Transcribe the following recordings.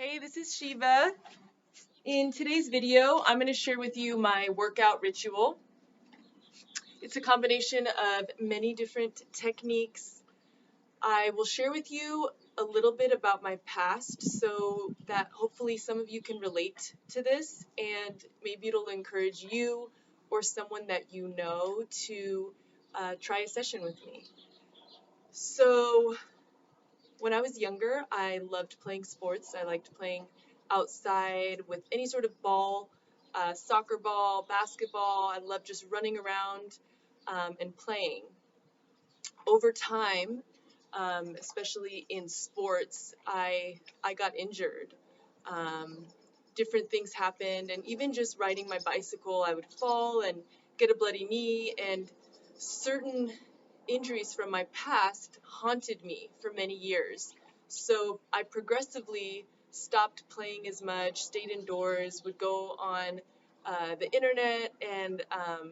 Hey, this is Shiva. In today's video, I'm going to share with you my workout ritual. It's a combination of many different techniques. I will share with you a little bit about my past so that hopefully some of you can relate to this and maybe it'll encourage you or someone that you know to try a session with me. So, when I was younger, I loved playing sports. I liked playing outside with any sort of ball, soccer ball, basketball. I loved just running around and playing. Over time, especially in sports, I got injured. Um, Different things happened, and even just riding my bicycle, I would fall and get a bloody knee, and certain injuries from my past haunted me for many years. So I progressively stopped playing as much, stayed indoors, would go on the internet, and I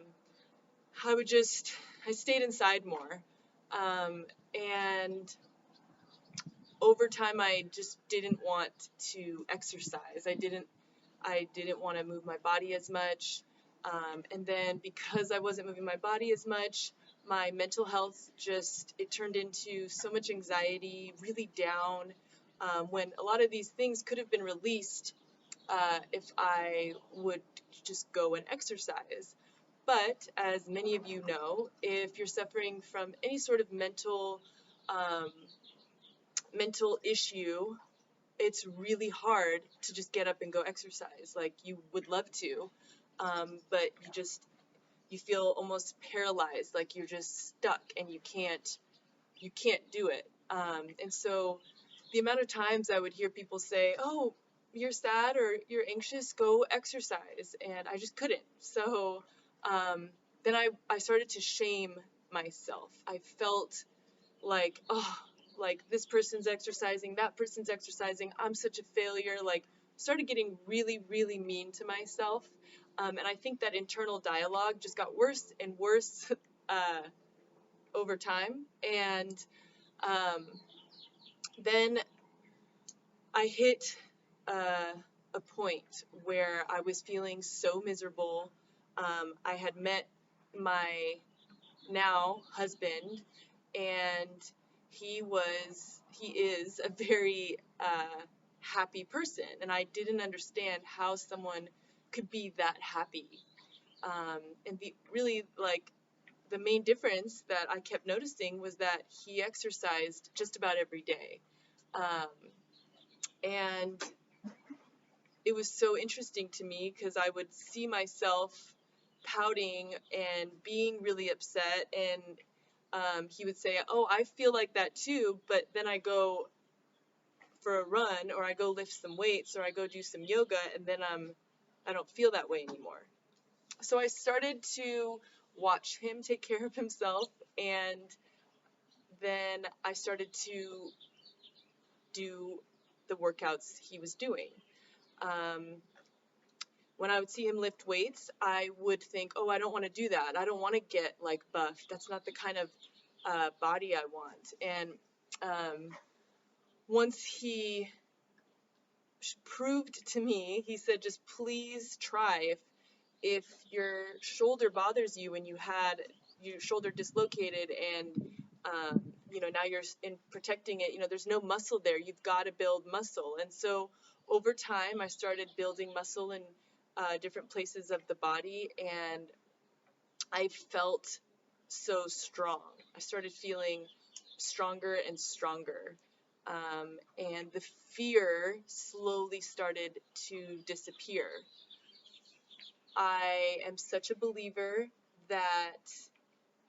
stayed inside more. And over time, I just didn't want to exercise. I didn't want to move my body as much. And then because I wasn't moving my body as much, my mental health it turned into so much anxiety, really down, when a lot of these things could have been released if I would just go and exercise. But as many of you know, if you're suffering from any sort of um, mental issue, it's really hard to just get up and go exercise. Like you would love to, but you feel almost paralyzed, like you're just stuck and you can't do it. And so the amount of times I would hear people say, "Oh, you're sad or you're anxious, go exercise," and I just couldn't. So then I started to shame myself. I felt like, oh, like this person's exercising, that person's exercising, I'm such a failure. Like, started getting really, really mean to myself. And I think that internal dialogue just got worse and worse uh, over time. And um, then I hit a point where I was feeling so miserable. I had met my now husband, and he is a very happy person, and I didn't understand how someone could be that happy. And the really like the main difference that I kept noticing was that he exercised just about every day. Um, and it was so interesting to me because I would see myself pouting and being really upset, and he would say, "Oh, I feel like that too," but then I go for a run, or I go lift some weights, or I go do some yoga, and then I don't feel that way anymore. So I started to watch him take care of himself, and then I started to do the workouts he was doing. Um, when I would see him lift weights, I would think, "Oh, I don't want to do that. I don't want to get like buff. That's not the kind of body I want." And um, once he proved to me, he said, "Just please try. If your shoulder bothers you and you had your shoulder dislocated and now you're in protecting it, there's no muscle there. You've got to build muscle." And so over time, I started building muscle in different places of the body, and I felt so strong. I started feeling stronger and stronger. And the fear slowly started to disappear. I am such a believer that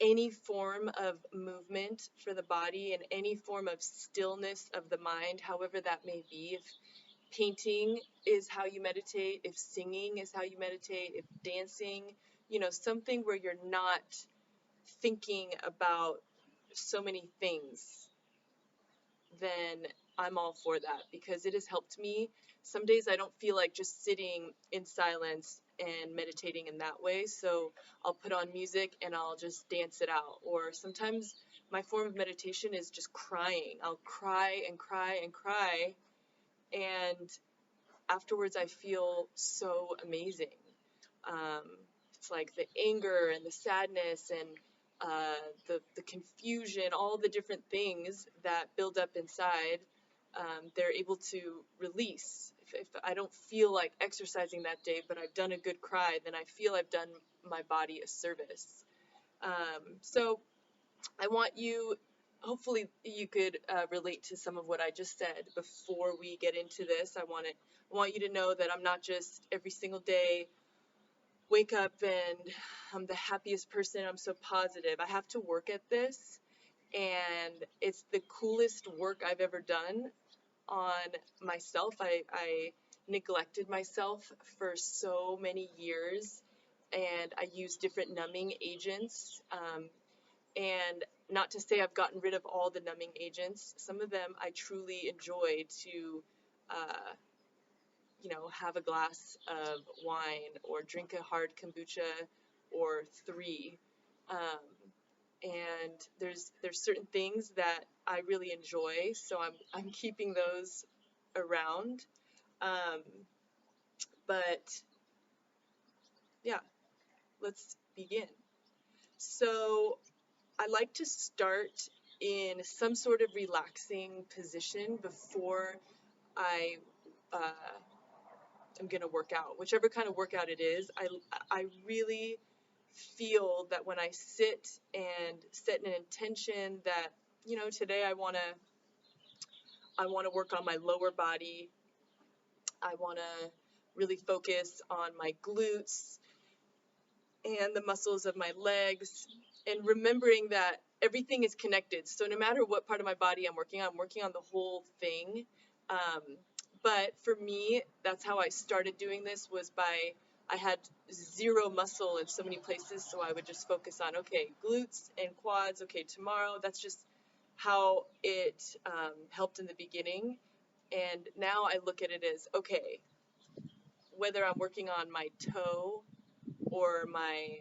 any form of movement for the body and any form of stillness of the mind, however that may be, if painting is how you meditate, if singing is how you meditate, if dancing, something where you're not thinking about so many things, then I'm all for that because it has helped me. Some days I don't feel like just sitting in silence and meditating in that way, so I'll put on music and I'll just dance it out. Or sometimes my form of meditation is just crying. I'll cry and cry and cry And afterwards I feel so amazing. Um, it's like the anger and the sadness and the confusion, all the different things that build up inside, they're able to release. If I don't feel like exercising that day, but I've done a good cry, then I feel I've done my body a service. So I want you, hopefully, you could relate to some of what I just said before we get into this. I want you to know that I'm not just every single day wake up and I'm the happiest person. I'm so positive. I have to work at this, and it's the coolest work I've ever done on myself. I neglected myself for so many years, and I used different numbing agents. And not to say I've gotten rid of all the numbing agents. Some of them I truly enjoy to, uh, have a glass of wine or drink a hard kombucha or three. Um, and there's certain things that I really enjoy, so I'm keeping those around. Um, but yeah, let's begin. So I like to start in some sort of relaxing position before I am going to work out, whichever kind of workout it is. I really feel that when I sit and set an intention that, today I want to work on my lower body. I want to really focus on my glutes and the muscles of my legs, and remembering that everything is connected. So no matter what part of my body I'm working on the whole thing. Um, but for me, that's how I started doing this, was by, I had zero muscle in so many places, so I would just focus on, okay, glutes and quads. Okay, tomorrow. That's just how it helped in the beginning. And now I look at it as, okay, whether I'm working on my toe or my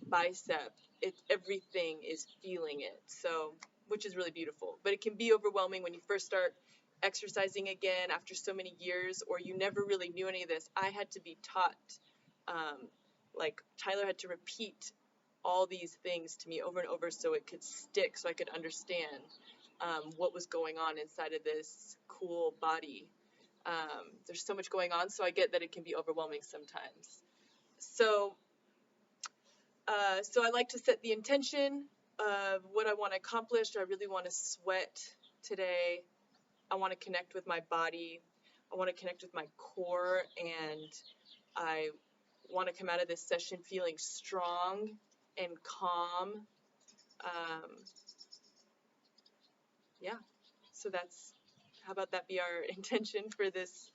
bicep, everything is feeling it. So, which is really beautiful. But it can be overwhelming when you first start exercising again after so many years, or you never really knew any of this. I had to be taught, um, like Tyler had to repeat all these things to me over and over so it could stick, so I could understand what was going on inside of this cool body. There's so much going on, so I get that it can be overwhelming sometimes. So so I like to set the intention of what I want to accomplish. I really want to sweat today. I want to connect with my body. I want to connect with my core, and I want to come out of this session feeling strong and calm. Um, yeah, so how about that be our intention for this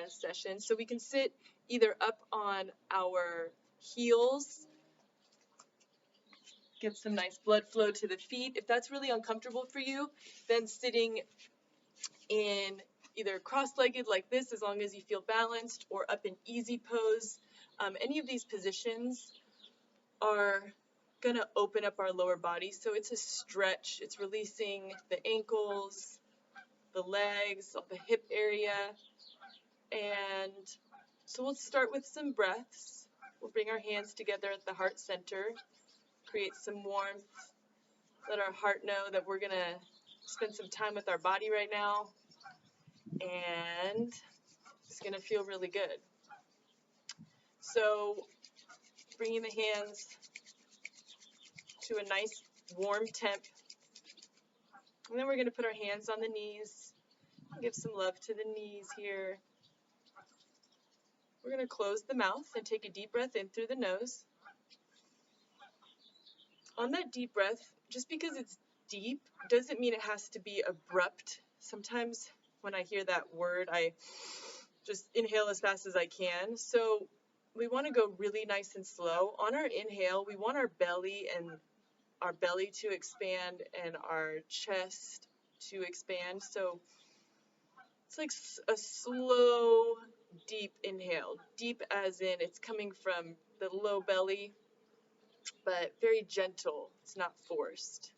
session? So we can sit either up on our heels, get some nice blood flow to the feet. If that's really uncomfortable for you, then sitting in either cross-legged like this, as long as you feel balanced, or up in easy pose. Any of these positions are going to open up our lower body. So it's a stretch. It's releasing the ankles, the legs, the hip area. And so we'll start with some breaths. We'll bring our hands together at the heart center, create some warmth. Let our heart know that we're going to spend some time with our body right now, and it's going to feel really good. So bringing the hands to a nice warm temp, and then we're going to put our hands on the knees, give some love to the knees here. We're going to close the mouth and take a deep breath in through the nose. On that deep breath, just because it's deep doesn't mean it has to be abrupt. Sometimes when I hear that word, I just inhale as fast as I can. So we want to go really nice and slow. On our inhale, we want our belly to expand and our chest to expand. So it's like a slow, deep inhale. Deep as in it's coming from the low belly, but very gentle. It's not forced.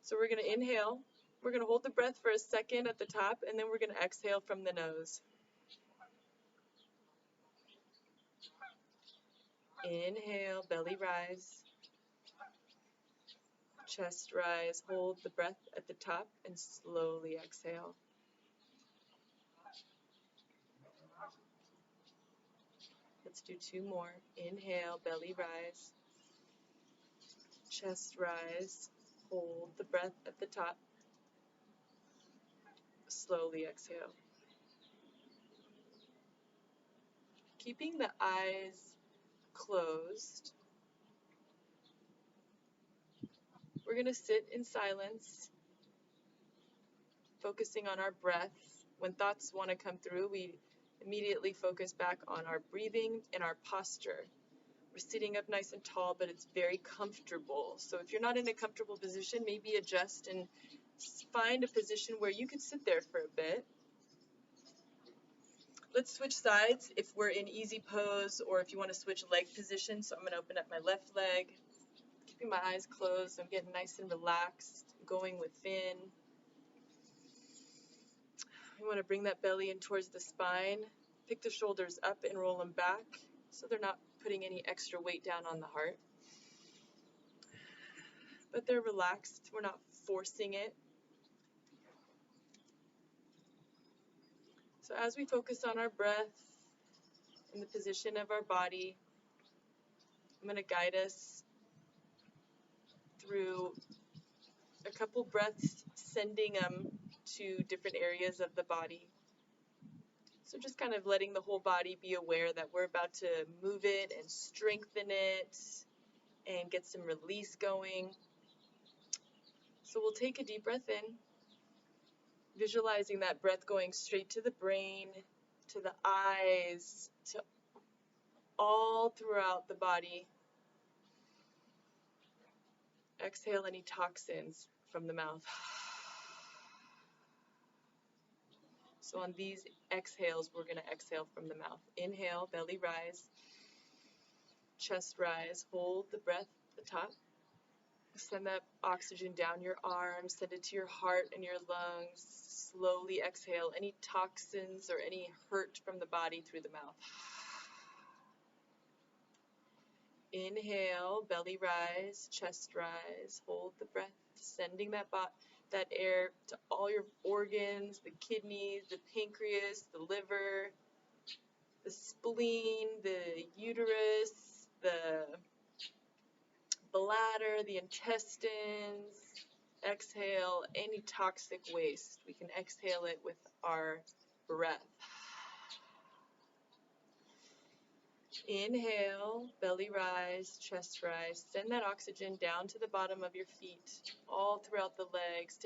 So we're going to inhale. We're going to hold the breath for a second at the top, and then we're going to exhale from the nose. Inhale, belly rise, chest rise, hold the breath at the top, and slowly exhale. Let's do 2 more. Inhale, belly rise, chest rise, hold the breath at the top, slowly exhale. Keeping the eyes closed, we're going to sit in silence, focusing on our breath. When thoughts want to come through, we immediately focus back on our breathing and our posture. We're sitting up nice and tall, but it's very comfortable. So if you're not in a comfortable position, maybe adjust and find a position where you can sit there for a bit. Let's switch sides if we're in easy pose, or if you want to switch leg position. So I'm going to open up my left leg, keeping my eyes closed. I'm getting nice and relaxed, going within. We want to bring that belly in towards the spine. Pick the shoulders up and roll them back so they're not putting any extra weight down on the heart. But they're relaxed. We're not forcing it. So as we focus on our breath and the position of our body, I'm going to guide us through a couple breaths, sending them to different areas of the body. So just kind of letting the whole body be aware that we're about to move it and strengthen it and get some release going. So we'll take a deep breath in, visualizing that breath going straight to the brain, to the eyes, to all throughout the body. Exhale any toxins from the mouth. So on these exhales, we're going to exhale from the mouth. Inhale, belly rise, chest rise, hold the breath at the top. Send that oxygen down your arms, send it to your heart and your lungs. Slowly exhale any toxins or any hurt from the body through the mouth. Inhale, belly rise, chest rise, hold the breath, sending that air to all your organs, the kidneys, the pancreas, the liver, the spleen, the uterus, the bladder, the intestines. Exhale any toxic waste. We can exhale it with our breath. Inhale, belly rise, chest rise. Send that oxygen down to the bottom of your feet, all throughout the legs.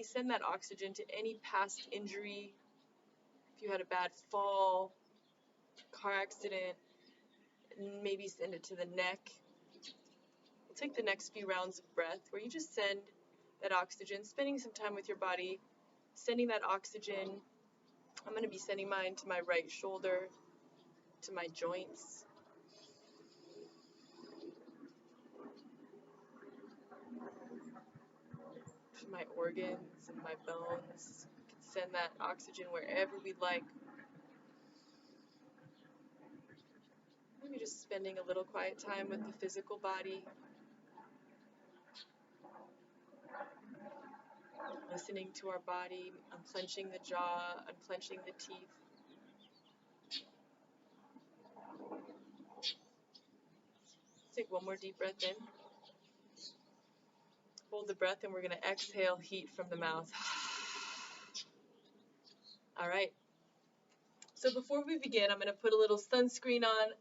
Send that oxygen to any past injury. If you had a bad fall, car accident, maybe send it to the neck. We'll take the next few rounds of breath where you just send that oxygen, spending some time with your body, sending that oxygen. I'm going to be sending mine to my right shoulder, to my joints, to my organs and my bones. We can send that oxygen wherever we'd like. Maybe just spending a little quiet time with the physical body, listening to our body, unclenching the jaw, unclenching the teeth. Take one more deep breath in. Hold the breath, and we're going to exhale heat from the mouth. All right. So before we begin, I'm going to put a little sunscreen on,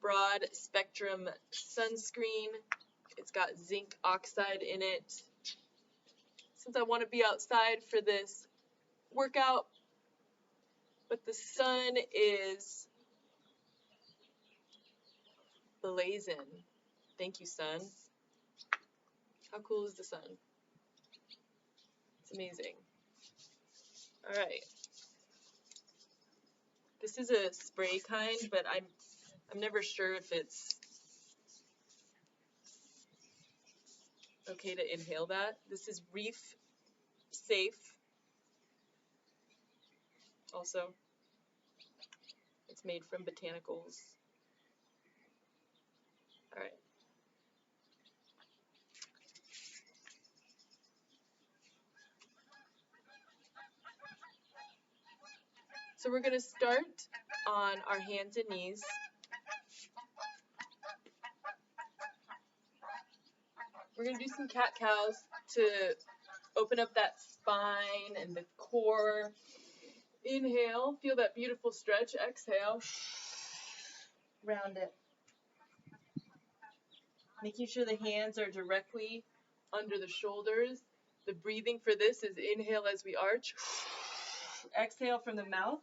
broad spectrum sunscreen. It's got zinc oxide in it. Since I want to be outside for this workout, but the sun is blazing. Thank you, sun. How cool is the sun? It's amazing. All right. This is a spray kind, but I'm never sure if it's okay to inhale that. This is Reef safe. Also, it's made from botanicals. All right. So we're going to start on our hands and knees. We're going to do some cat-cows to open up that spine and the core. Inhale, feel that beautiful stretch. Exhale, round it. Making sure the hands are directly under the shoulders. The breathing for this is inhale as we arch. Exhale from the mouth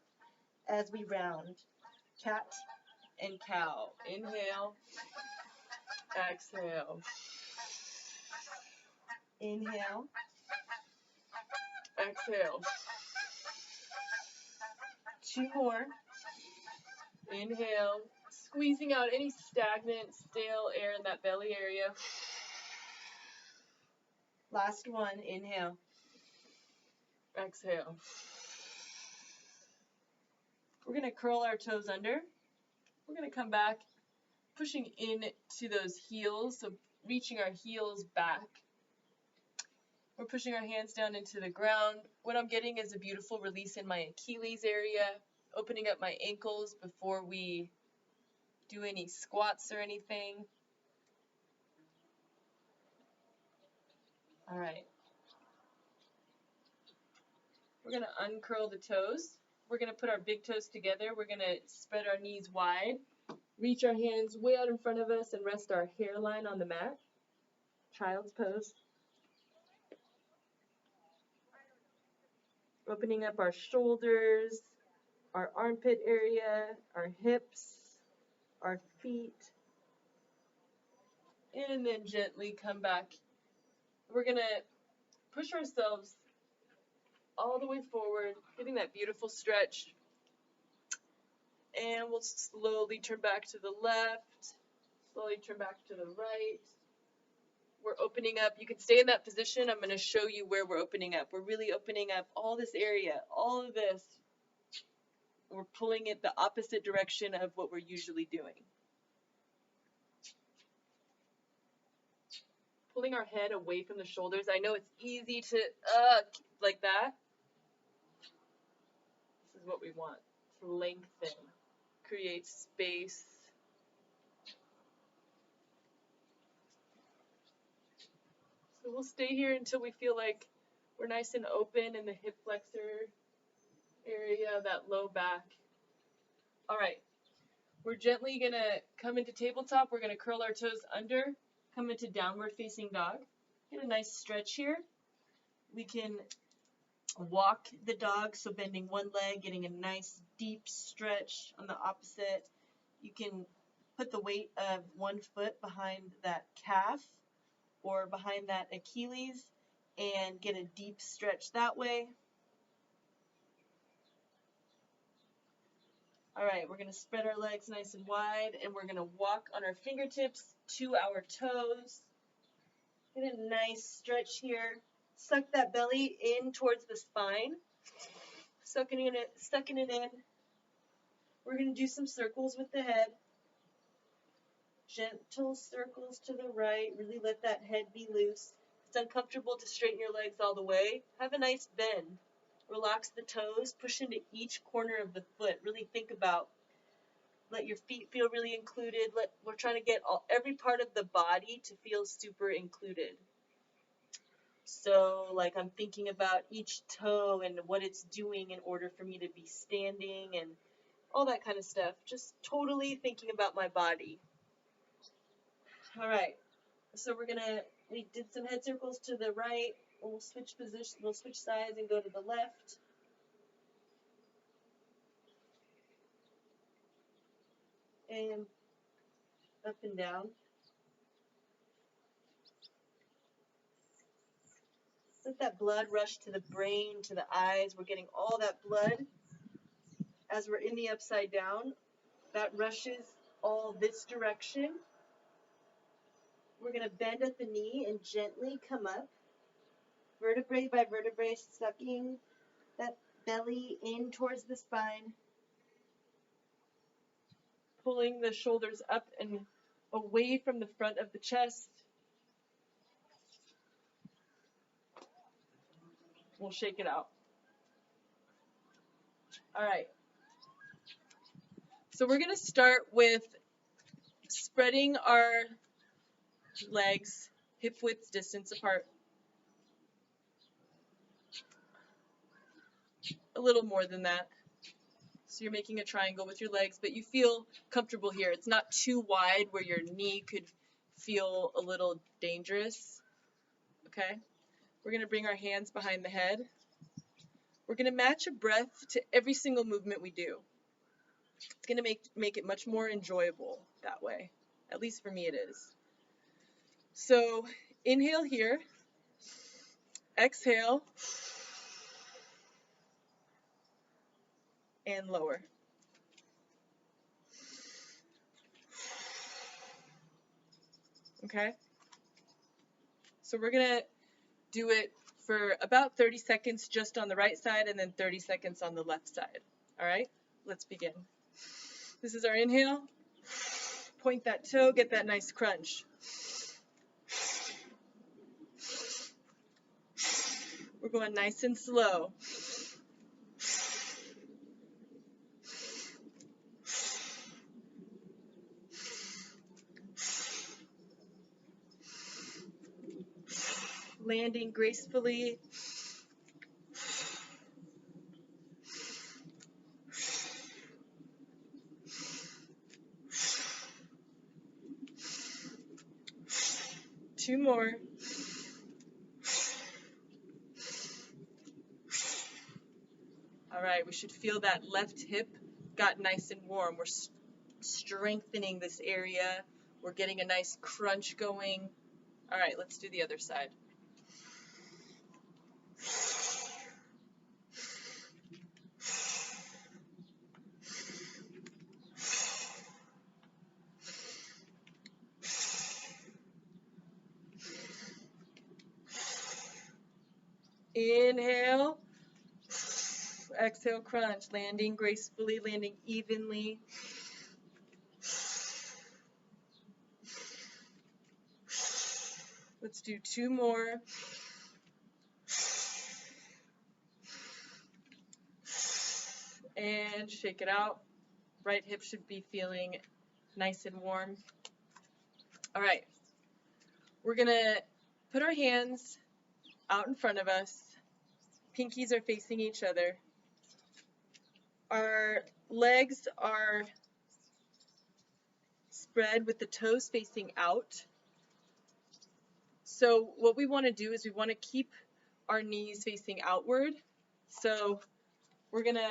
as we round. Cat and cow. Inhale. Exhale. Inhale. Exhale. 2 more. Inhale. Squeezing out any stagnant, stale air in that belly area. Last one. Inhale. Exhale. We're going to curl our toes under. We're going to come back, pushing into those heels, so reaching our heels back. We're pushing our hands down into the ground. What I'm getting is a beautiful release in my Achilles area, opening up my ankles before we do any squats or anything. All right. We're going to uncurl the toes. We're going to put our big toes together. We're going to spread our knees wide, reach our hands way out in front of us, and rest our hairline on the mat. Child's pose. Opening up our shoulders, our armpit area, our hips, our feet. And then gently come back. We're going to push ourselves all the way forward, getting that beautiful stretch. And we'll slowly turn back to the left, slowly turn back to the right. We're opening up. You can stay in that position. I'm going to show you where we're opening up. We're really opening up all this area, all of this. We're pulling it the opposite direction of what we're usually doing. Pulling our head away from the shoulders. I know it's easy to, like that. This is what we want. To lengthen, create space. So we'll stay here until we feel like we're nice and open in the hip flexor area, that low back. All right, we're gently gonna come into tabletop. We're gonna curl our toes under, come into downward facing dog. Get a nice stretch here. We can walk the dog, so bending one leg, getting a nice deep stretch on the opposite. You can put the weight of one foot behind that calf or behind that Achilles and get a deep stretch that way. All right, we're going to spread our legs nice and wide, and we're going to walk on our fingertips to our toes. Get a nice stretch here. Suck that belly in towards the spine. Sucking it in. We're going to do some circles with the head. Gentle circles to the right. Really let that head be loose. If it's uncomfortable to straighten your legs all the way, have a nice bend. Relax the toes. Push into each corner of the foot. Really think about, let your feet feel really included. We're trying to get every part of the body to feel super included. So like I'm thinking about each toe and what it's doing in order for me to be standing and all that kind of stuff. Just totally thinking about my body. All right, so we did some head circles to the right. We'll switch position, we'll switch sides and go to the left. And up and down. Let that blood rush to the brain, to the eyes. We're getting all that blood as we're in the upside down. That rushes all this direction. We're going to bend at the knee and gently come up. vertebrae by vertebrae, sucking that belly in towards the spine. Pulling the shoulders up and away from the front of the chest. We'll shake it out. All right. So we're going to start with spreading our legs hip width distance apart. A little more than that. So you're making a triangle with your legs, but you feel comfortable here. It's not too wide where your knee could feel a little dangerous. Okay? We're going to bring our hands behind the head. We're going to match a breath to every single movement we do. It's going to make it much more enjoyable that way. At least for me it is. So inhale here. Exhale. And lower. Okay? So we're going to do it for about 30 seconds just on the right side and then 30 seconds on the left side. All right? Let's begin. This is our inhale. Point that toe, get that nice crunch. We're going nice and slow. Landing gracefully. Two more. All right, we should feel that left hip got nice and warm. We're strengthening this area. We're getting a nice crunch going. All right, let's do the other side. Inhale. Exhale, crunch. Landing gracefully, landing evenly. Let's do two more. And shake it out. Right hip should be feeling nice and warm. All right. We're going to put our hands out in front of us. Pinkies are facing each other. Our legs are spread with the toes facing out. So what we want to do is we want to keep our knees facing outward. So we're gonna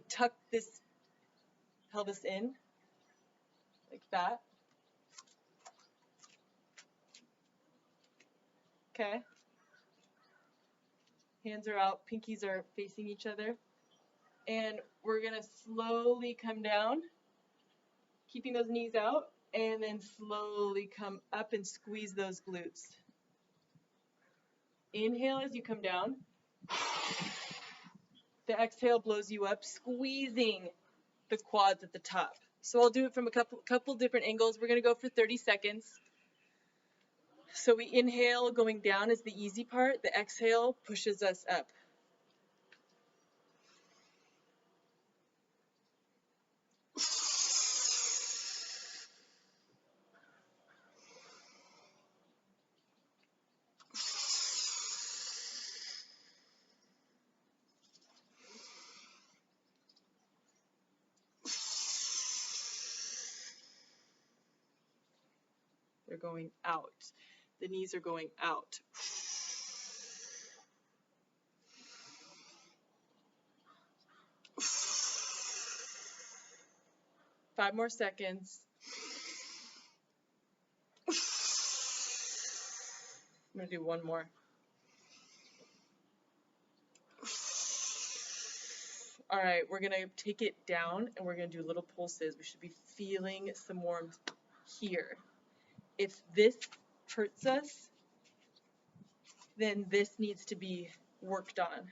tuck this pelvis in like that. Okay. Hands are out, pinkies are facing each other. And we're gonna slowly come down, keeping those knees out, and then slowly come up and squeeze those glutes. Inhale as you come down. The exhale blows you up, squeezing the quads at the top. So I'll do it from a couple different angles. We're going to go for 30 seconds. So we inhale, going down is the easy part. The exhale pushes us up. They're going out. The knees are going out. 5 more seconds. I'm going to do one more. All right, we're going to take it down and we're going to do little pulses. We should be feeling some warmth here. If this hurts us, then this needs to be worked on.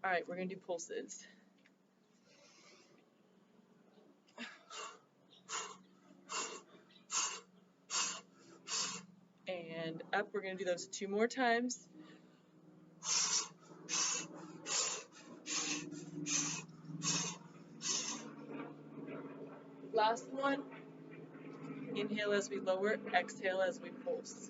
All right, we're gonna do pulses. And up, we're gonna do those 2 more times. Last one. Inhale as we lower, exhale as we pulse.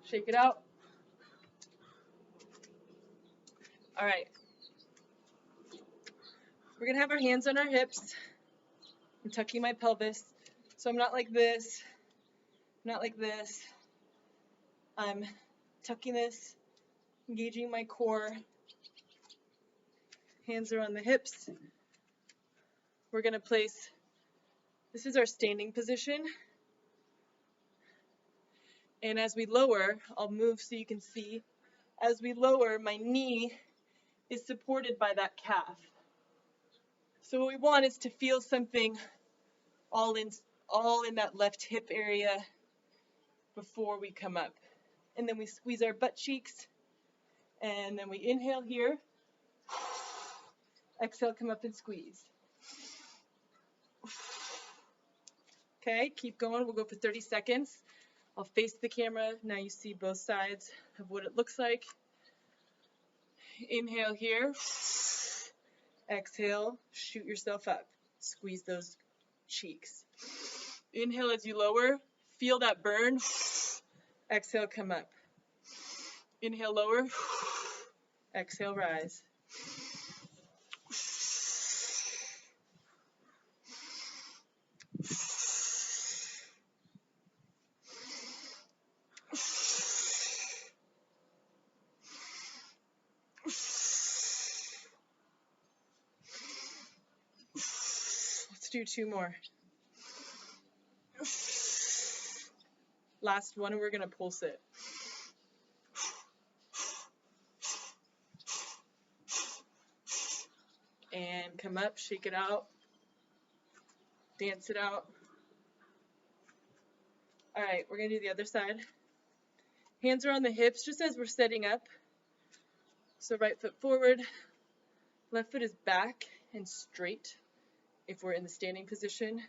Shake it out. All right. We're gonna have our hands on our hips. I'm tucking my pelvis. So I'm not like this, not like this. I'm tucking this, engaging my core. Hands are on the hips. We're gonna place, this is our standing position. And as we lower, I'll move so you can see. As we lower, my knee is supported by that calf. So what we want is to feel something all in that left hip area before we come up. And then we squeeze our butt cheeks, and then we inhale here. Exhale, come up and squeeze. Okay, keep going. We'll go for 30 seconds. I'll face the camera. Now you see both sides of what it looks like. Inhale here. Exhale, shoot yourself up. Squeeze those cheeks. Inhale as you lower. Feel that burn. Exhale, come up. Inhale, lower. Exhale, rise. Let's do 2 more. Last one, and we're gonna pulse it. And come up, shake it out, dance it out. All right, we're gonna do the other side. Hands are on the hips just as we're setting up. So right foot forward, left foot is back and straight if we're in the standing position.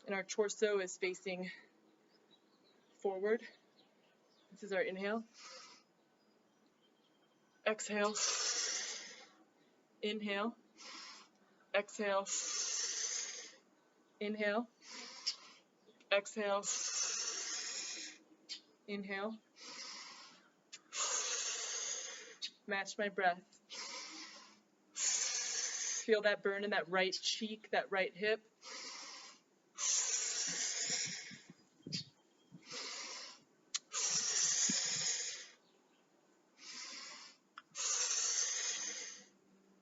And our torso is facing forward. This is our inhale. Exhale. Inhale. Exhale. Inhale. Exhale. Inhale. Match my breath. Feel that burn in that right cheek, that right hip.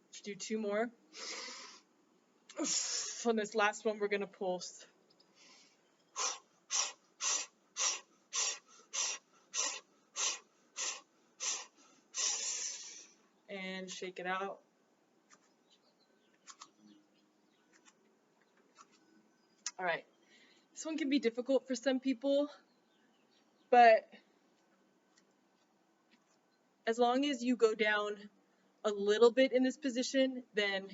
Let's do 2 more. On this last one, we're going to pulse. And shake it out. All right. This one can be difficult for some people, but as long as you go down a little bit in this position, then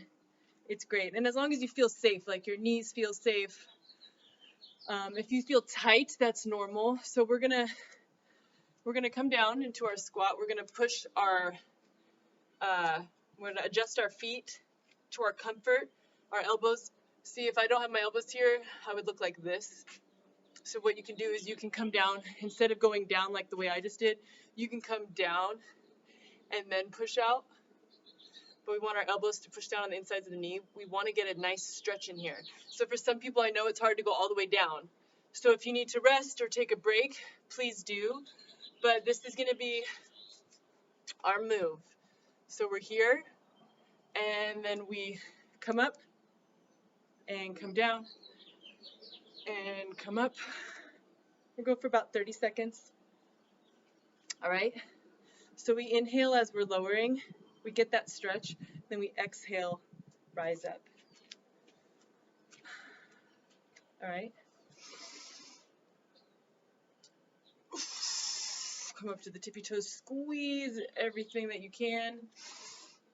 it's great. And as long as you feel safe, like your knees feel safe. If you feel tight, that's normal. So we're gonna come down into our squat. We're gonna push our, we're gonna adjust our feet to our comfort, our elbows. See, if I don't have my elbows here, I would look like this. So what you can do is you can come down, instead of going down like the way I just did, you can come down and then push out. But we want our elbows to push down on the insides of the knee. We want to get a nice stretch in here. So for some people, I know it's hard to go all the way down. So if you need to rest or take a break, please do. But this is going to be our move. So we're here, and then we come up and come down and come up. We'll go for about 30 seconds. All right. So we inhale as we're lowering. We get that stretch. Then we exhale, rise up. All right. Come up to the tippy toes, squeeze everything that you can.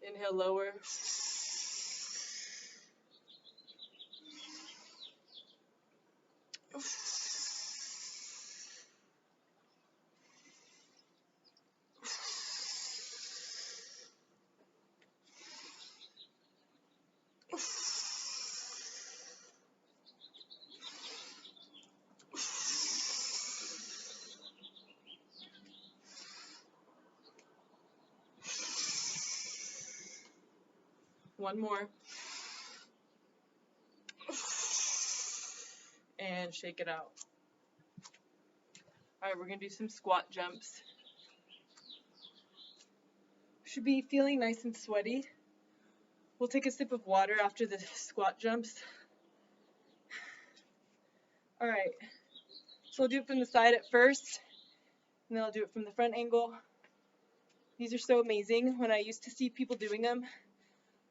Inhale, lower. One more. And shake it out. All right, we're going to do some squat jumps. Should be feeling nice and sweaty. We'll take a sip of water after the squat jumps. All right, so I'll do it from the side at first, and then I'll do it from the front angle. These are so amazing. When I used to see people doing them,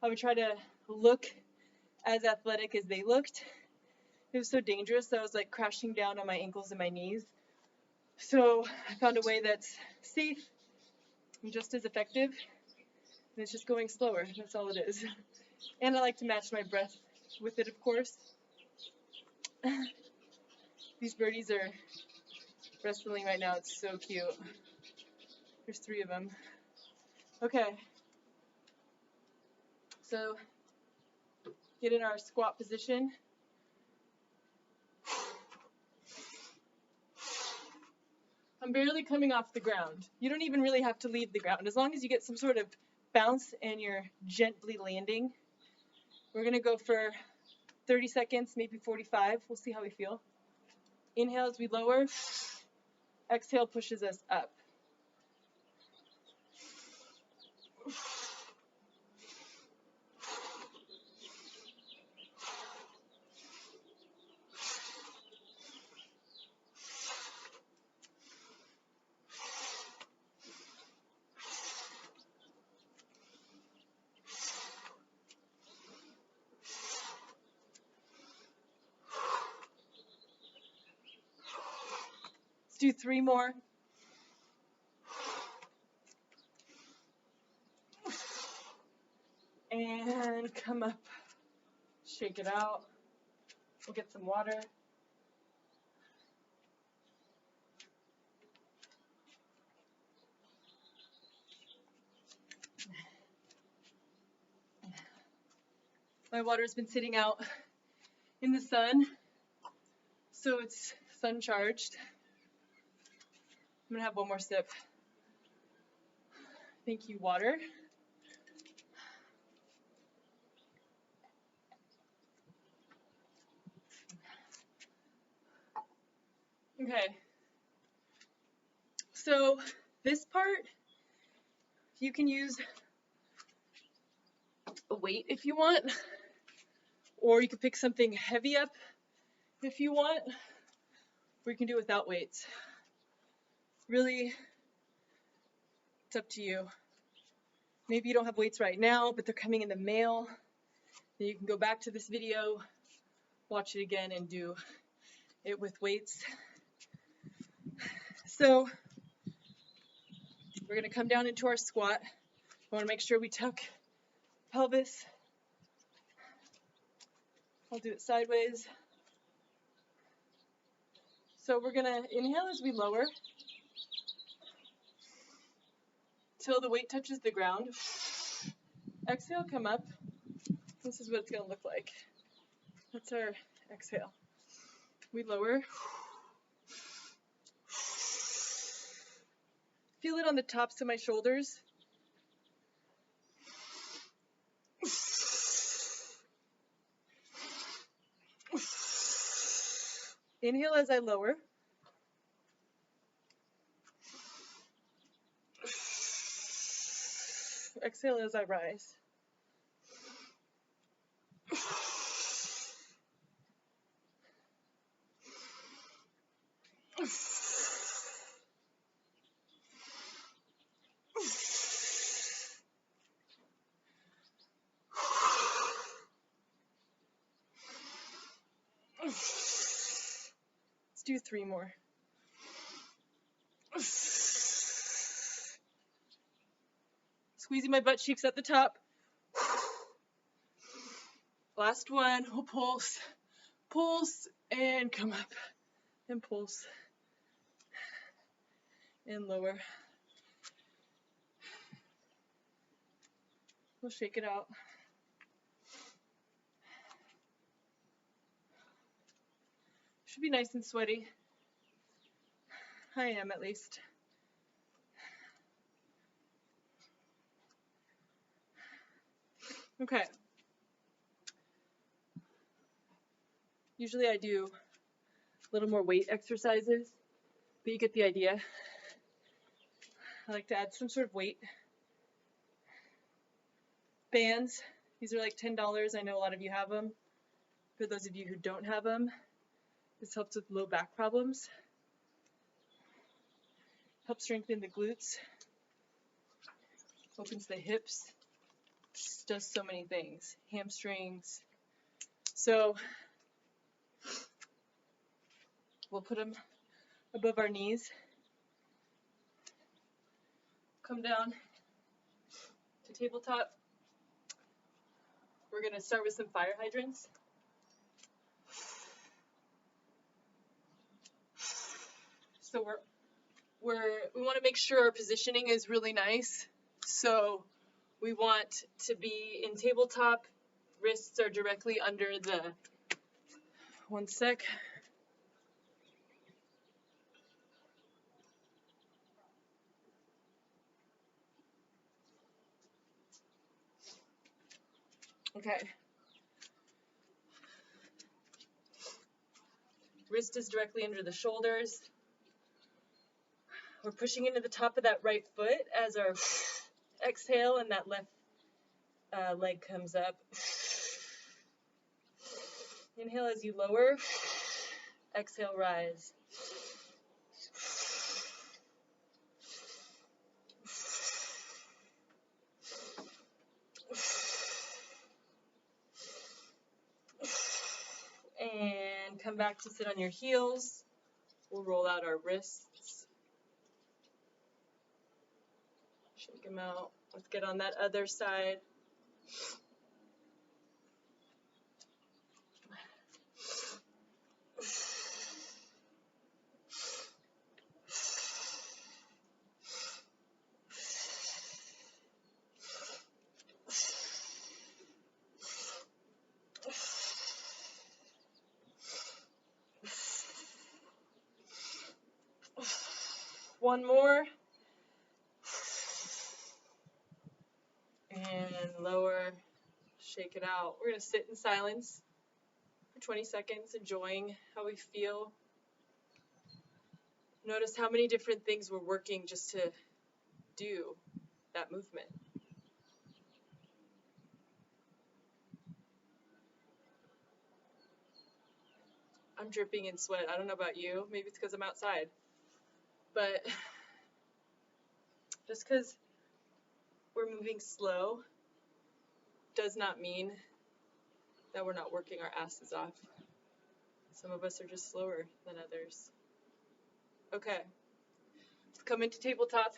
I would try to look as athletic as they looked. It was so dangerous that I was like crashing down on my ankles and my knees. So I found a way that's safe and just as effective, and it's just going slower. That's all it is. And I like to match my breath with it, of course. These birdies are wrestling right now. It's so cute. There's 3 of them. Okay. So get in our squat position. I'm barely coming off the ground. You don't even really have to leave the ground. As long as you get some sort of bounce and you're gently landing. We're going to go for 30 seconds, maybe 45. We'll see how we feel. Inhale as we lower. Exhale pushes us up. Let's do 3 more. And come up. Shake it out. We'll get some water. My water's been sitting out in the sun, so it's sun charged. I'm gonna have one more sip. Thank you, water. Okay. So this part, you can use a weight if you want, or you can pick something heavy up if you want, or you can do it without weights. Really, it's up to you. Maybe you don't have weights right now, but they're coming in the mail. Then you can go back to this video, watch it again, and do it with weights. So we're going to come down into our squat. I want to make sure we tuck pelvis. I'll do it sideways. So we're going to inhale as we lower till the weight touches the ground. Exhale, come up. This is what it's going to look like. That's our exhale. We lower. Feel it on the tops of my shoulders. Inhale as I lower. Exhale as I rise. do 3 more. Squeezing my butt cheeks at the top. Last one, we'll pulse, pulse, and come up, and pulse, and lower. We'll shake it out. Should be nice and sweaty. I am, at least. Okay. Usually I do a little more weight exercises, but you get the idea. I like to add some sort of weight. Bands, these are like $10. I know a lot of you have them. For those of you who don't have them, this helps with low back problems. Helps strengthen the glutes. Opens the hips. Just does so many things. Hamstrings. So we'll put them above our knees. Come down to tabletop. We're going to start with some fire hydrants. So we want to make sure our positioning is really nice. So we want to be in tabletop. Wrists are directly under the, one sec. Okay. Wrist is directly under the shoulders. We're pushing into the top of that right foot as our exhale, and that left leg comes up. Inhale as you lower. Exhale, rise. And come back to sit on your heels. We'll roll out our wrists. Shake them out. Let's get on that other side. One more. And lower. Shake it out. We're going to sit in silence for 20 seconds, enjoying how we feel. Notice how many different things we're working just to do that movement. I'm dripping in sweat. I don't know about you. Maybe it's because I'm outside. But just because we're moving slow does not mean that we're not working our asses off. Some of us are just slower than others. Okay. Let's come into tabletop.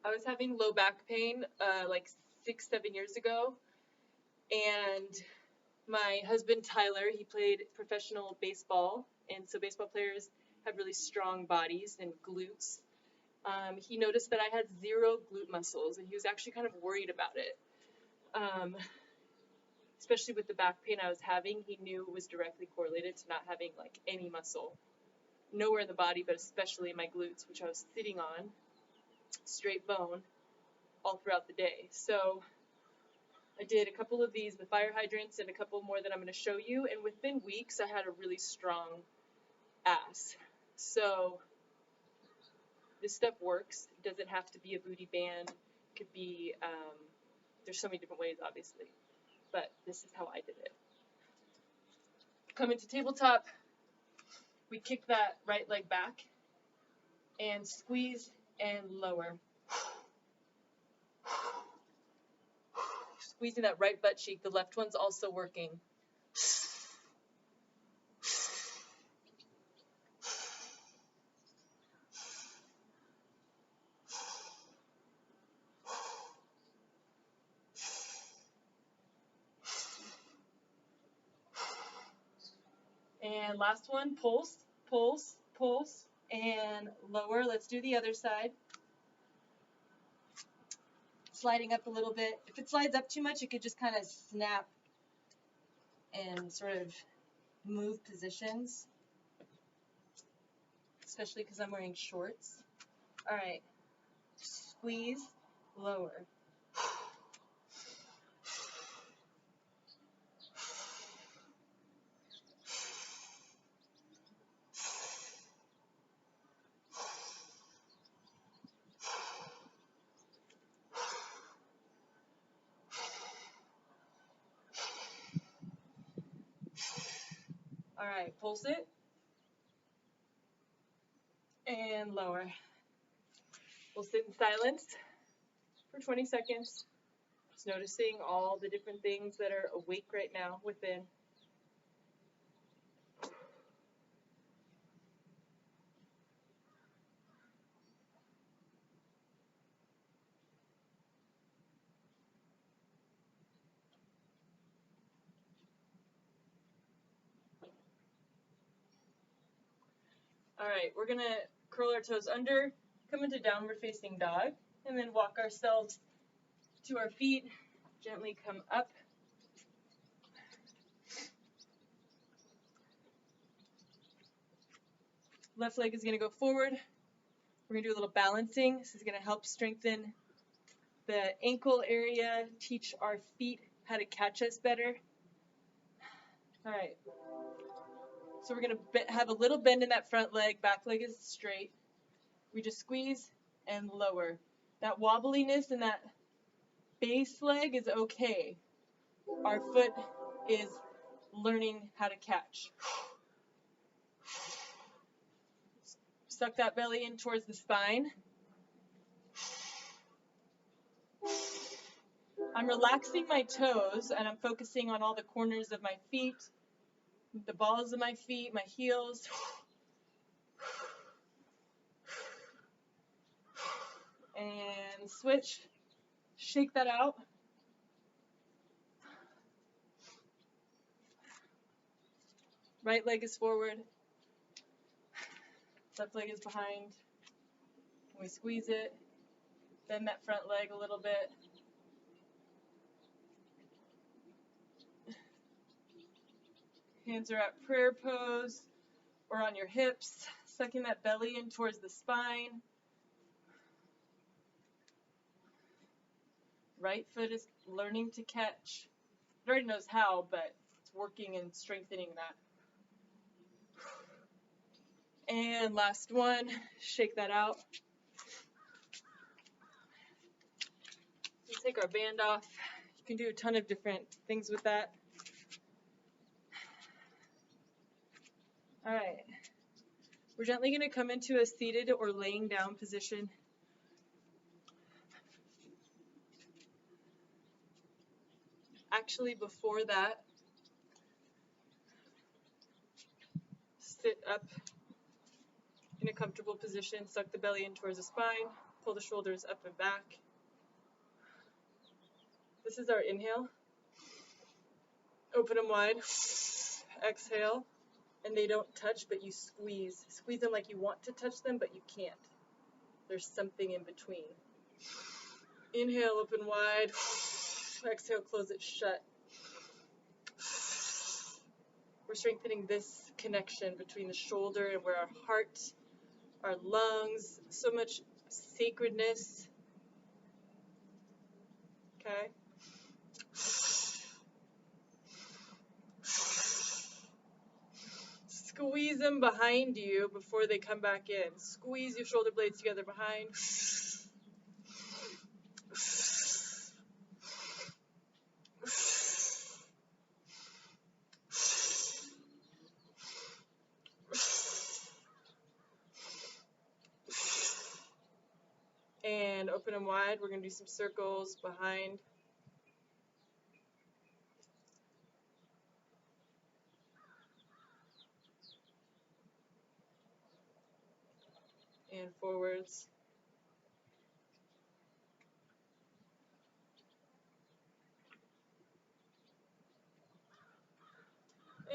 I was having low back pain like 6-7 years ago. And my husband, Tyler, he played professional baseball. And so baseball players have really strong bodies and glutes. He noticed that I had 0 glute muscles, and he was actually kind of worried about it. Especially with the back pain I was having, he knew it was directly correlated to not having like any muscle. Nowhere in the body, but especially in my glutes, which I was sitting on, straight bone, all throughout the day. So I did a couple of these, the fire hydrants, and a couple more that I'm going to show you. And within weeks, I had a really strong ass. So this stuff works. It doesn't have to be a booty band. It could be, there's so many different ways, obviously. But this is how I did it. Come into tabletop. We kick that right leg back and squeeze and lower. Squeezing that right butt cheek. The left one's also working. And last one, pulse, pulse, pulse, and lower. Let's do the other side. Sliding up a little bit. If it slides up too much, it could just kind of snap and sort of move positions, especially because I'm wearing shorts. All right, squeeze, lower. All right, pulse it and lower. We'll sit in silence for 20 seconds, just noticing all the different things that are awake right now within. All right, we're gonna curl our toes under, come into downward facing dog, and then walk ourselves to our feet, gently come up. Left leg is gonna go forward. We're gonna do a little balancing. This is gonna help strengthen the ankle area, teach our feet how to catch us better. All right, so we're gonna have a little bend in that front leg, back leg is straight. We just squeeze and lower. That wobbliness in that base leg is okay. Our foot is learning how to catch. Suck that belly in towards the spine. I'm relaxing my toes and I'm focusing on all the corners of my feet, the balls of my feet, my heels. And switch. Shake that out. Right leg is forward. Left leg is behind. We squeeze it. Bend that front leg a little bit. Hands are at prayer pose or on your hips, sucking that belly in towards the spine. Right foot is learning to catch. It already knows how, but it's working and strengthening that. And last one, shake that out. We'll take our band off. You can do a ton of different things with that. All right. We're gently going to come into a seated or laying down position. Actually, before that, sit up in a comfortable position, suck the belly in towards the spine, pull the shoulders up and back. This is our inhale. Open them wide. Exhale. And they don't touch, but you squeeze. Squeeze them like you want to touch them, but you can't. There's something in between. Inhale, open wide. Exhale, close it shut. We're strengthening this connection between the shoulder and where our heart, our lungs, so much sacredness. Okay? Squeeze them behind you before they come back in. Squeeze your shoulder blades together behind. And open them wide. We're going to do some circles behind. And forwards.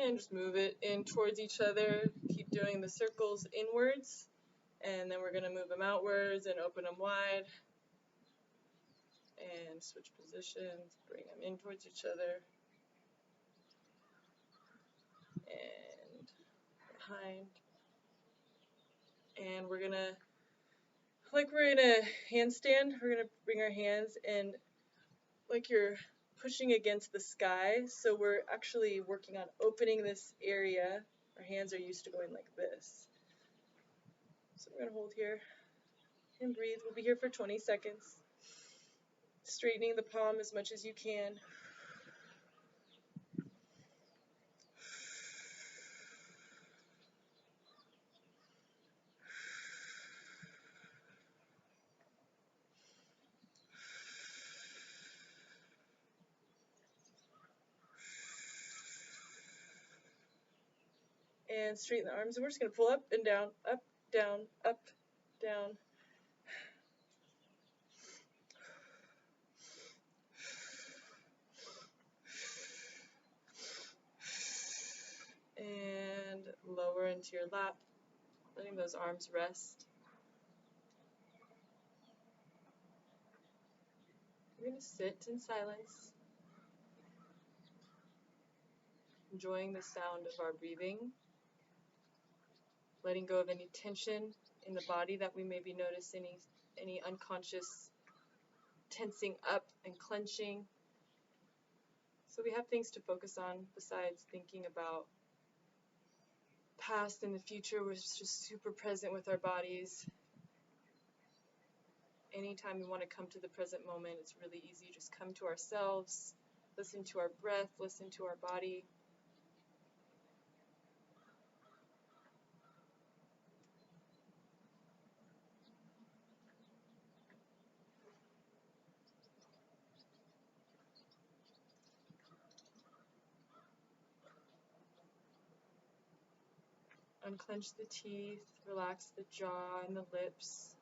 And just move it in towards each other. Keep doing the circles inwards. And then we're going to move them outwards and open them wide. And switch positions, bring them in towards each other. And behind. And we're going to, like we're in a handstand, we're going to bring our hands and like you're pushing against the sky. So we're actually working on opening this area. Our hands are used to going like this. So we're going to hold here and breathe. We'll be here for 20 seconds. Straightening the palm as much as you can. And straighten the arms. And we're just going to pull up and down, up, down, up, down. And lower into your lap, letting those arms rest. We're going to sit in silence, enjoying the sound of our breathing, letting go of any tension in the body that we may be noticing, any unconscious tensing up and clenching. So we have things to focus on besides thinking about past and the future. We're just super present with our bodies. Anytime we want to come to the present moment, it's really easy. Just come to ourselves, listen to our breath, listen to our body. Unclench the teeth, relax the jaw and the lips.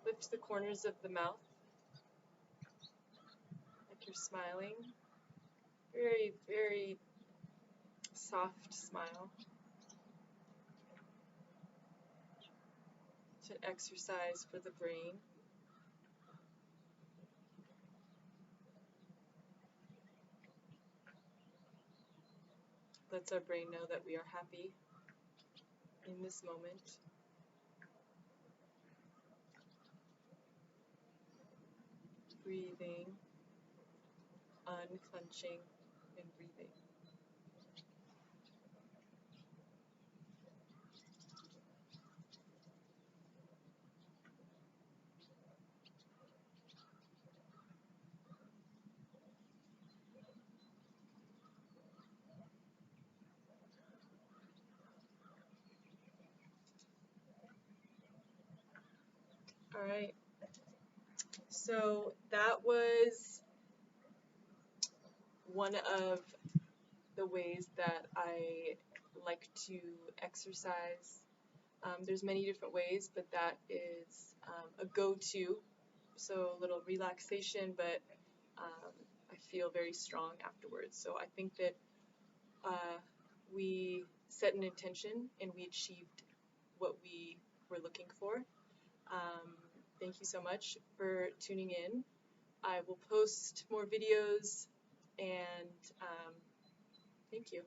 Lift the corners of the mouth, like you're smiling. Very, very soft smile. It's an exercise for the brain. Lets our brain know that we are happy in this moment. Breathing, unclenching, and breathing. All right. So that was one of the ways that I like to exercise. There's many different ways, but that is a go-to. So a little relaxation, but I feel very strong afterwards. So I think that we set an intention and we achieved what we were looking for. Thank you so much for tuning in. I will post more videos, and thank you.